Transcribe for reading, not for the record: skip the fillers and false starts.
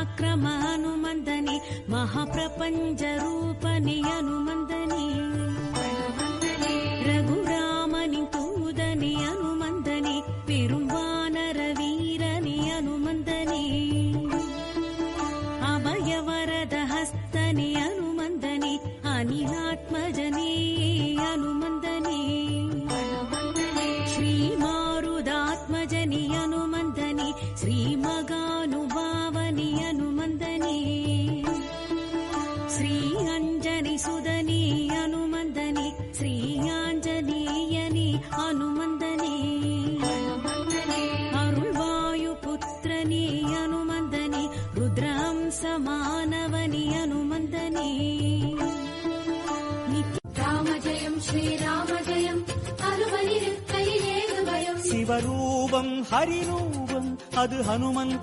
ಪರಾಕ್ರಮ ಹನುಮಂದನೆ, ಮಹಾಪ್ರಪಂಚ ರೂಪನೆ ಹನುಮಂದನೆ, ರಘುರಾಮನಿ ತೂದನೆ ಹನುಮಂದನೆ, ಪೆರುಂಬಾನರ ವೀರನೆ ಹನುಮಂದನೆ, ಅಭಯವರದ ಹಸ್ತನೆ ಹನುಮಂದನೆ, ಅನಿಲಾತ್ಮಜನೇ ಹನುಮಂದನೆ, ಶ್ರೀ ಮಾರುದಾತ್ಮಜನಿ ಹನುಮಂದನೆ, ಶ್ರೀ ಮಗಾನುಭಾವನಿ ಹನುಮಂದನೆ, ಶ್ರೀ ಅಂಜನಿ ಸುಧನಿ ಹನುಮಂದನೆ, ಶ್ರೀ ಆಂಜನೇಯನಿ ಹನುಮಂದನೆ, ಅರುಳ್ವಾಯು ಪುತ್ರನೇ ಹನುಮಂದನೆ, ರುದ್ರಹಂಸ ಮಾನವನಿ ಹನುಮಂದನೆ. ராம ஜெயம் ஸ்ரீராம ஜெயம், அருவனிருக்கையிலேது பயம். சிவரூபம் ஹரிரூபம் அது ஹனுமன்